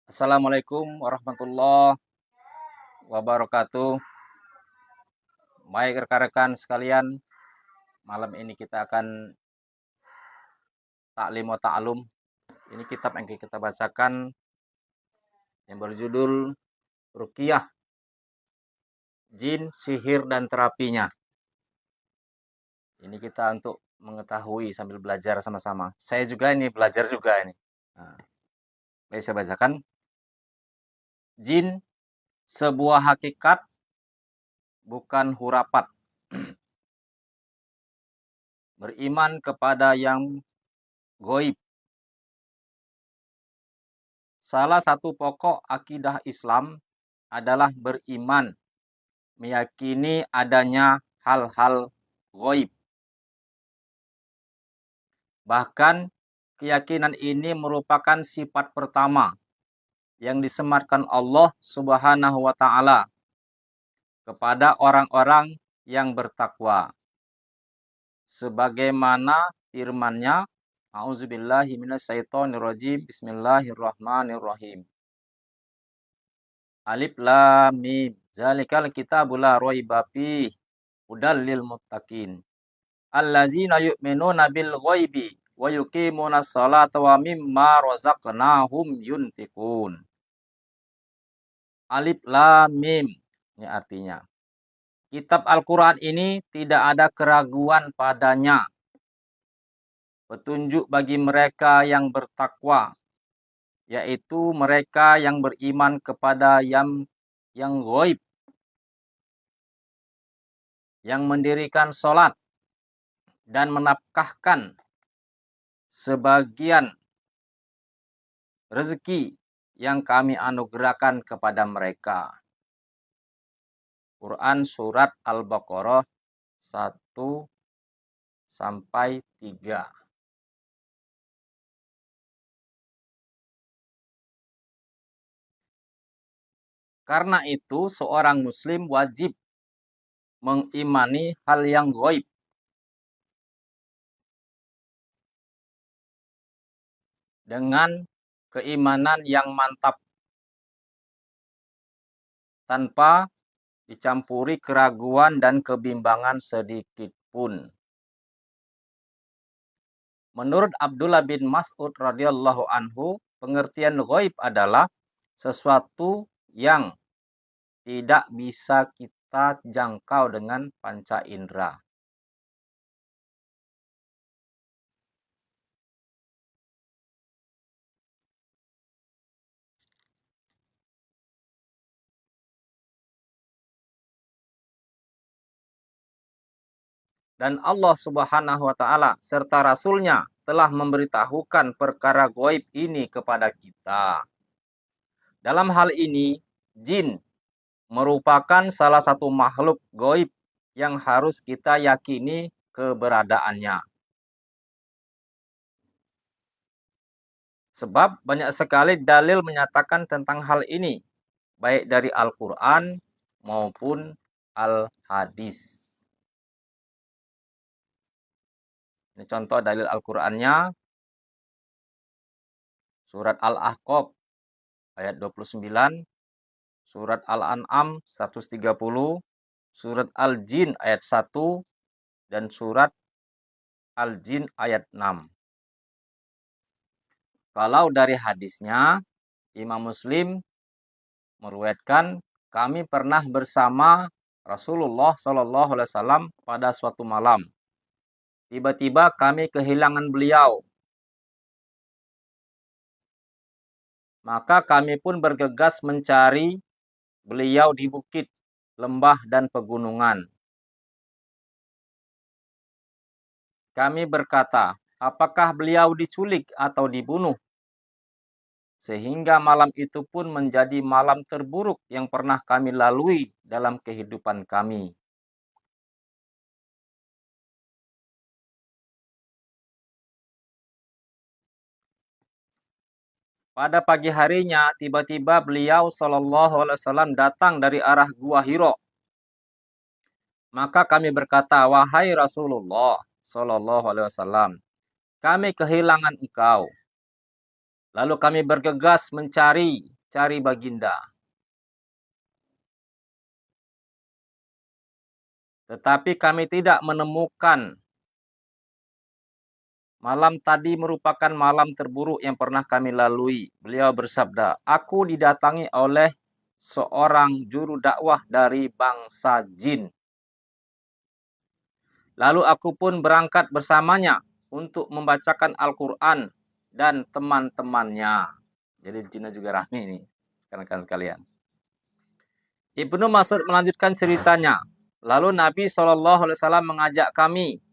Assalamualaikum warahmatullahi wabarakatuh. Baik rekan-rekan sekalian, malam ini kita akan taklim wa ta'alum. Ini kitab yang kita bacakan yang berjudul Ruqyah, Jin, Sihir, dan Terapinya. Ini kita untuk mengetahui sambil belajar sama-sama. Saya juga ini belajar juga ini. Nah, baik saya bacakan. Jin, sebuah hakikat, bukan hurapat. Beriman kepada yang goib. Salah satu pokok akidah Islam adalah beriman, meyakini adanya hal-hal goib. Bahkan keyakinan ini merupakan sifat pertama yang disematkan Allah Subhanahu wa Ta'ala kepada orang-orang yang bertakwa. Sebagaimana firman-Nya, A'udzubillahi minasyaitonirrajim, Bismillahirrahmanirrahim. Alif lam mim. Zalikal kitabu la raiba fihi hudal lil muttaqin. Allazina yu'minuna bil ghaibi wa yuqimuna sholata wa mimma razaqnahum yunfiqun. Alif lam mim. Ini artinya, kitab Al-Quran ini tidak ada keraguan padanya. Petunjuk bagi mereka yang bertakwa, yaitu mereka yang beriman kepada yang ghaib, yang mendirikan sholat dan menafkahkan sebagian rezeki yang kami anugerahkan kepada mereka. Quran Surat Al-Baqarah 1-3. Karena itu seorang muslim wajib mengimani hal yang gaib dengan keimanan yang mantap, tanpa dicampuri keraguan dan kebimbangan sedikit pun. Menurut Abdullah bin Mas'ud radhiyallahu anhu, pengertian gaib adalah sesuatu yang tidak bisa kita jangkau dengan panca indera. Dan Allah Subhanahu wa Ta'ala serta Rasul-Nya telah memberitahukan perkara gaib ini kepada kita. Dalam hal ini, jin merupakan salah satu makhluk gaib yang harus kita yakini keberadaannya. Sebab banyak sekali dalil menyatakan tentang hal ini, baik dari Al-Quran maupun Al-Hadis. Ini contoh dalil Al-Qurannya, Surat Al-Ahqaf ayat 29, Surat Al-An'am 130, Surat Al-Jin ayat 1, dan Surat Al-Jin ayat 6. Kalau dari hadisnya, Imam Muslim meriwayatkan, kami pernah bersama Rasulullah SAW pada suatu malam. Tiba-tiba kami kehilangan beliau. Maka kami pun bergegas mencari beliau di bukit, lembah, dan pegunungan. Kami berkata, apakah beliau diculik atau dibunuh? Sehingga malam itu pun menjadi malam terburuk yang pernah kami lalui dalam kehidupan kami. Pada pagi harinya, tiba-tiba beliau SAW datang dari arah Gua Hiro. Maka kami berkata, wahai Rasulullah SAW, kami kehilangan engkau. Lalu kami bergegas mencari cari baginda. Tetapi kami tidak menemukan. Malam tadi merupakan malam terburuk yang pernah kami lalui. Beliau bersabda, aku didatangi oleh seorang juru dakwah dari bangsa jin. Lalu aku pun berangkat bersamanya untuk membacakan Al-Quran dan teman-temannya. Jadi jinnya juga rame ini, rekan-rekan sekalian. Ibnu Mas'ud melanjutkan ceritanya. Lalu Nabi SAW mengajak kami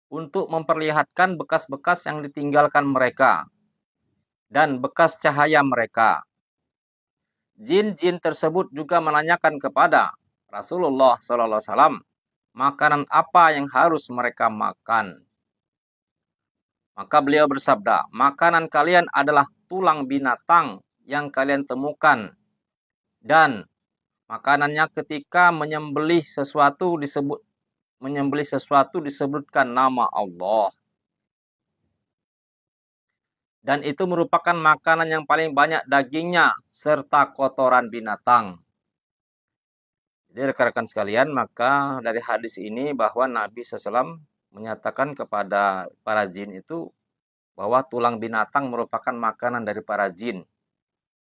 untuk memperlihatkan bekas-bekas yang ditinggalkan mereka dan bekas cahaya mereka. Jin-jin tersebut juga menanyakan kepada Rasulullah SAW makanan apa yang harus mereka makan. Maka beliau bersabda, makanan kalian adalah tulang binatang yang kalian temukan, dan makanannya ketika menyembelih sesuatu disebutkan nama Allah. Dan itu merupakan makanan yang paling banyak dagingnya serta kotoran binatang. Jadi rekan-rekan sekalian, maka dari hadis ini bahwa Nabi SAW menyatakan kepada para jin itu bahwa tulang binatang merupakan makanan dari para jin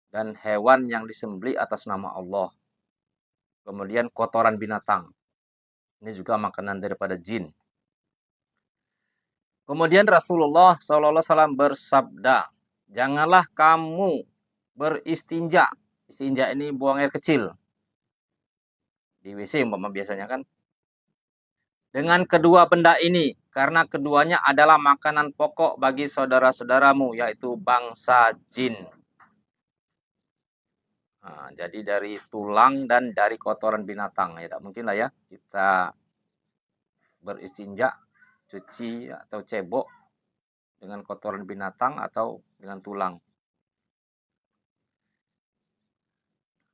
dan hewan yang disembelih atas nama Allah. Kemudian kotoran binatang, ini juga makanan daripada jin. Kemudian Rasulullah SAW bersabda, janganlah kamu beristinja. Istinja ini buang air kecil. Di WC umpama biasanya kan. Dengan kedua benda ini, karena keduanya adalah makanan pokok bagi saudara-saudaramu, yaitu bangsa jin. Nah, jadi dari tulang dan dari kotoran binatang. Ya, tidak mungkin lah ya kita beristinja, cuci atau cebok dengan kotoran binatang atau dengan tulang.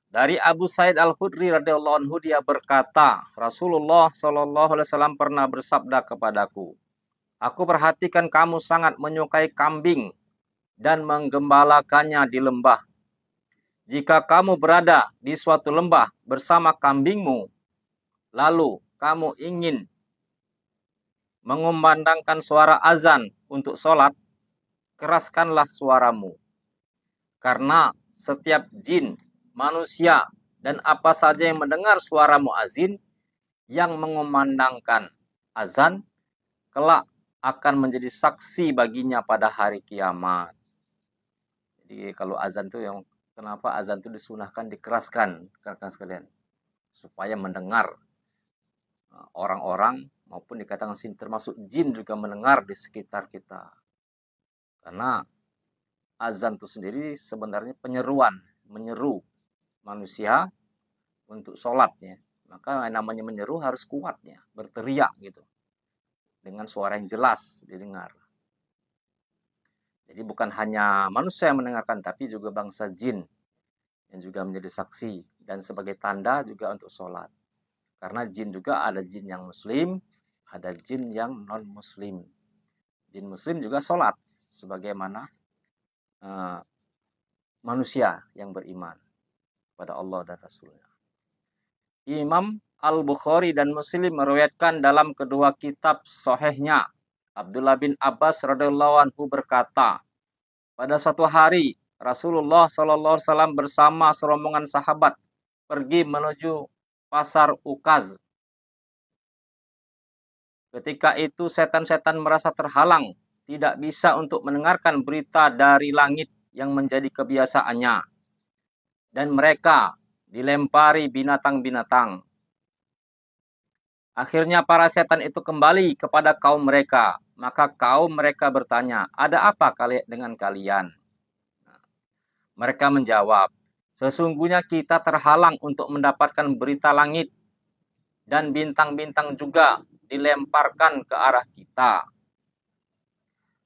Dari Abu Sa'id Al-Khudri radhiyallahu anhu, dia berkata, Rasulullah SAW pernah bersabda kepadaku, aku perhatikan kamu sangat menyukai kambing dan menggembalakannya di lembah. Jika kamu berada di suatu lembah bersama kambingmu, lalu kamu ingin mengumandangkan suara azan untuk sholat, keraskanlah suaramu. Karena setiap jin, manusia, dan apa saja yang mendengar suara muazin yang mengumandangkan azan, kelak akan menjadi saksi baginya pada hari kiamat. Jadi kalau azan itu yang kenapa azan itu disunahkan dikeraskan, rekan sekalian, supaya mendengar orang-orang maupun dikatakan termasuk jin juga mendengar di sekitar kita. Karena azan itu sendiri sebenarnya penyeruan, menyeru manusia untuk sholatnya. Maka namanya menyeru harus kuatnya, berteriak gitu, dengan suara yang jelas didengar. Jadi bukan hanya manusia yang mendengarkan, tapi juga bangsa jin yang juga menjadi saksi dan sebagai tanda juga untuk sholat. Karena jin juga ada jin yang muslim, ada jin yang non muslim. Jin muslim juga sholat sebagaimana manusia yang beriman pada Allah dan Rasulnya. Imam Al-Bukhari dan Muslim meriwayatkan dalam kedua kitab sahihnya, Abdullah bin Abbas radhiyallahu anhu berkata, pada suatu hari Rasulullah SAW bersama serombongan sahabat pergi menuju pasar Ukaz. Ketika itu setan-setan merasa terhalang, tidak bisa untuk mendengarkan berita dari langit yang menjadi kebiasaannya. Dan mereka dilempari binatang-binatang. Akhirnya para setan itu kembali kepada kaum mereka. Maka kaum mereka bertanya, ada apa dengan kalian? Mereka menjawab, sesungguhnya kita terhalang untuk mendapatkan berita langit. Dan bintang-bintang juga dilemparkan ke arah kita.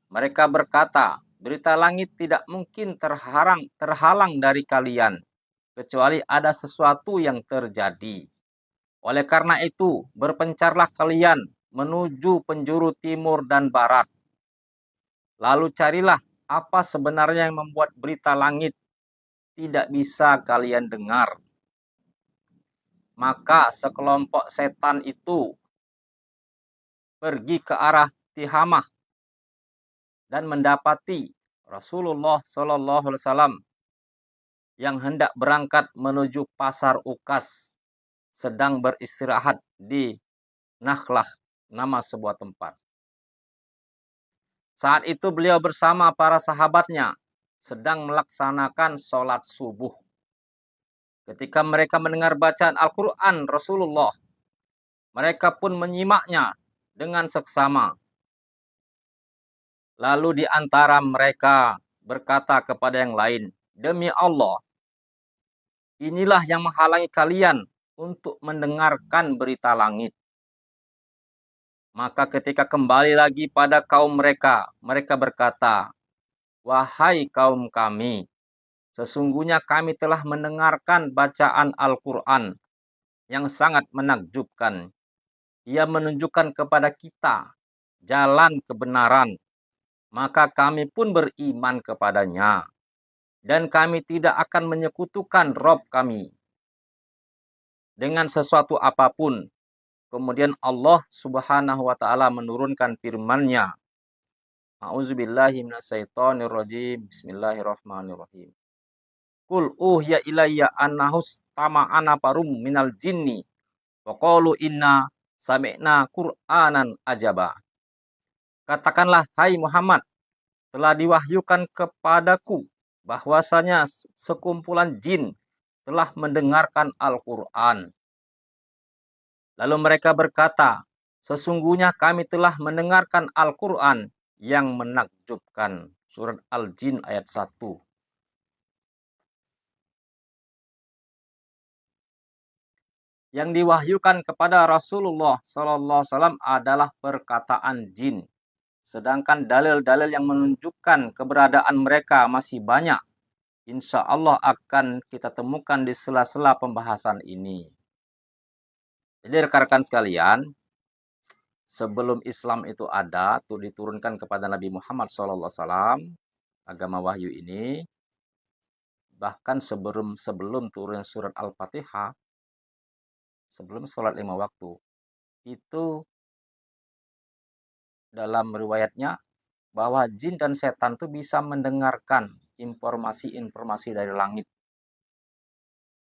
Mereka berkata, berita langit tidak mungkin terhalang dari kalian, kecuali ada sesuatu yang terjadi. Oleh karena itu, berpencarlah kalian menuju penjuru timur dan barat. Lalu carilah apa sebenarnya yang membuat berita langit tidak bisa kalian dengar. Maka sekelompok setan itu pergi ke arah Tihamah dan mendapati Rasulullah Shallallahu Alaihi Wasallam yang hendak berangkat menuju pasar Ukas sedang beristirahat di Nakhlah, nama sebuah tempat. Saat itu beliau bersama para sahabatnya sedang melaksanakan sholat subuh. Ketika mereka mendengar bacaan Al-Quran Rasulullah, mereka pun menyimaknya dengan seksama. Lalu di antara mereka berkata kepada yang lain, "Demi Allah, inilah yang menghalangi kalian untuk mendengarkan berita langit." Maka ketika kembali lagi pada kaum mereka, mereka berkata, "Wahai kaum kami, sesungguhnya kami telah mendengarkan bacaan Al-Quran yang sangat menakjubkan. Ia menunjukkan kepada kita jalan kebenaran. Maka kami pun beriman kepadanya. Dan kami tidak akan menyekutukan Rob kami dengan sesuatu apapun." Kemudian Allah Subhanahu wa taala menurunkan firman-Nya. A'udzubillahi minasyaitonirrajim. Bismillahirrahmanirrahim. Qul uhiya ilayya annahus tama'ana parum minal jinni wa qalu inna sami'na Qur'anan ajaba. Katakanlah, hai Muhammad, telah diwahyukan kepadaku bahwasanya sekumpulan jin telah mendengarkan Al-Quran. Lalu mereka berkata, sesungguhnya kami telah mendengarkan Al-Quran yang menakjubkan. Surat Al-Jin ayat 1. Yang diwahyukan kepada Rasulullah SAW adalah perkataan jin. Sedangkan dalil-dalil yang menunjukkan keberadaan mereka masih banyak. Insya Allah akan kita temukan di sela-sela pembahasan ini. Jadi rekan-rekan sekalian, sebelum Islam itu ada, diturunkan kepada Nabi Muhammad SAW, agama wahyu ini, bahkan sebelum turun surat Al-Fatihah, sebelum sholat 5 waktu, itu dalam riwayatnya bahwa jin dan setan itu bisa mendengarkan informasi-informasi dari langit.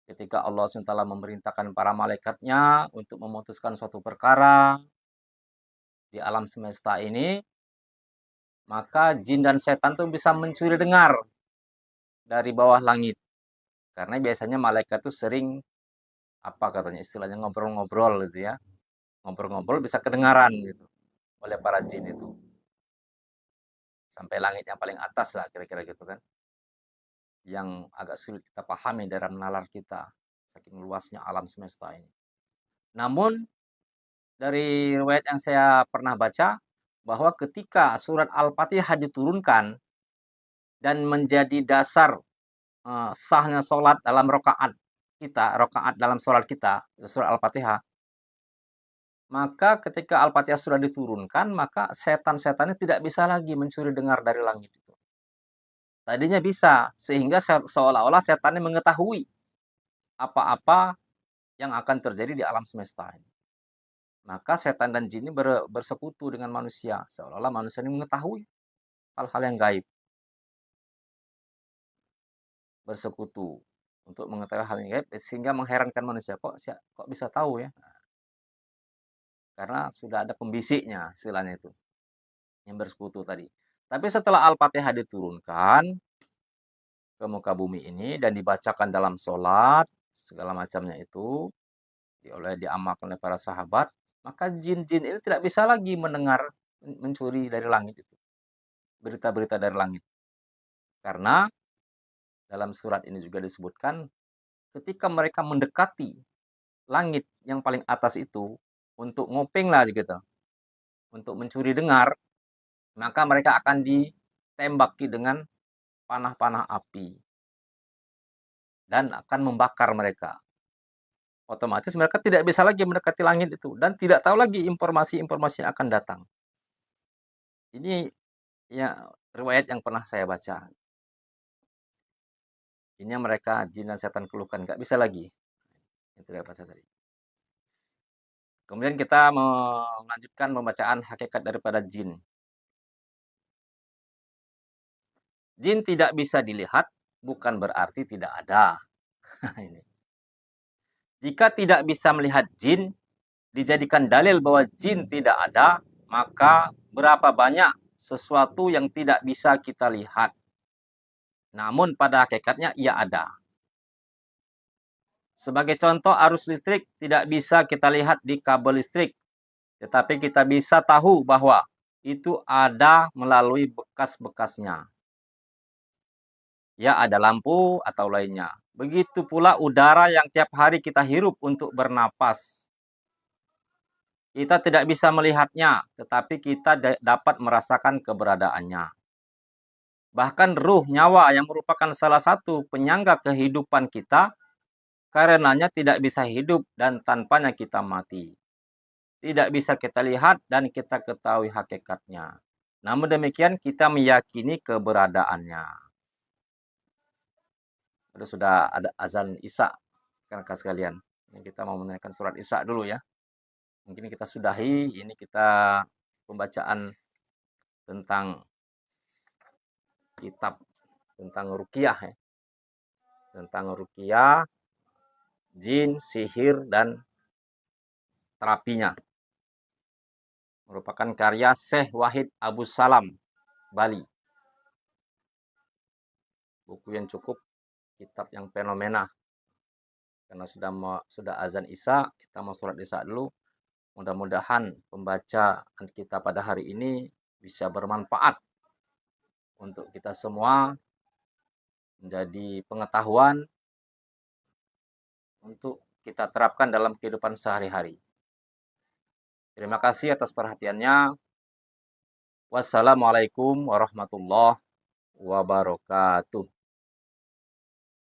Ketika Allah SWT memerintahkan para malaikatnya untuk memutuskan suatu perkara di alam semesta ini, maka jin dan setan itu bisa mencuri dengar dari bawah langit. Karena biasanya malaikat itu sering, apa katanya, istilahnya ngobrol-ngobrol gitu ya. Ngobrol-ngobrol bisa kedengaran gitu oleh para jin itu. Sampai langit yang paling atas lah kira-kira gitu kan. Yang agak sulit kita pahami dalam nalar kita. Saking luasnya alam semesta ini. Namun dari riwayat yang saya pernah baca, bahwa ketika surat Al-Fatihah diturunkan dan menjadi dasar sahnya sholat dalam rokaat dalam sholat kita, surat Al-Fatihah, maka ketika Al-Fatihah sudah diturunkan, maka setan-setannya tidak bisa lagi mencuri dengar dari langit itu. Tadinya bisa, sehingga seolah-olah setannya mengetahui apa-apa yang akan terjadi di alam semesta ini. Maka setan dan jin ini bersekutu dengan manusia, seolah-olah manusia ini mengetahui hal-hal yang gaib. Bersekutu untuk mengetahui hal yang gaib, sehingga mengherankan manusia, kok bisa tahu ya? Karena sudah ada pembisiknya, istilahnya itu, yang bersekutu tadi. Tapi setelah Al-Fatihah diturunkan ke muka bumi ini dan dibacakan dalam sholat, segala macamnya itu, diamalkan oleh para sahabat, maka jin-jin ini tidak bisa lagi mencuri dari langit itu. Berita-berita dari langit. Karena dalam surat ini juga disebutkan, ketika mereka mendekati langit yang paling atas itu, untuk ngopeng lah gitu, untuk mencuri dengar, maka mereka akan ditembaki dengan panah-panah api dan akan membakar mereka. Otomatis mereka tidak bisa lagi mendekati langit itu dan tidak tahu lagi informasi-informasi yang akan datang. Ini ya riwayat yang pernah saya baca. Ini yang mereka jin dan setan keluhkan, nggak bisa lagi. Itu apa tadi. Kemudian kita melanjutkan pembacaan hakikat daripada jin. Jin tidak bisa dilihat, bukan berarti tidak ada. Ini. Jika tidak bisa melihat jin, dijadikan dalil bahwa jin tidak ada, maka berapa banyak sesuatu yang tidak bisa kita lihat. Namun pada hakikatnya ia ada. Sebagai contoh, arus listrik tidak bisa kita lihat di kabel listrik, tetapi kita bisa tahu bahwa itu ada melalui bekas-bekasnya. Ya, ada lampu atau lainnya. Begitu pula udara yang tiap hari kita hirup untuk bernapas. Kita tidak bisa melihatnya, tetapi kita dapat merasakan keberadaannya. Bahkan ruh, nyawa yang merupakan salah satu penyangga kehidupan kita, karenanya tidak bisa hidup dan tanpanya kita mati. Tidak bisa kita lihat dan kita ketahui hakikatnya. Namun demikian kita meyakini keberadaannya. Sudah ada azan Isya, rekan-rekan sekalian. Ini kita mau menunaikan surat Isya dulu ya. Mungkin kita sudahi, ini kita pembacaan tentang kitab tentang ruqyah ya. Tentang ruqyah, jin, sihir, dan terapinya. Merupakan karya Syekh Wahid Abu Salam, Bali. Buku yang cukup, kitab yang fenomena. Karena sudah azan Isya, kita mau sholat Isya dulu. Mudah-mudahan pembacaan kita pada hari ini bisa bermanfaat untuk kita semua, menjadi pengetahuan untuk kita terapkan dalam kehidupan sehari-hari. Terima kasih atas perhatiannya. Wassalamualaikum warahmatullahi wabarakatuh.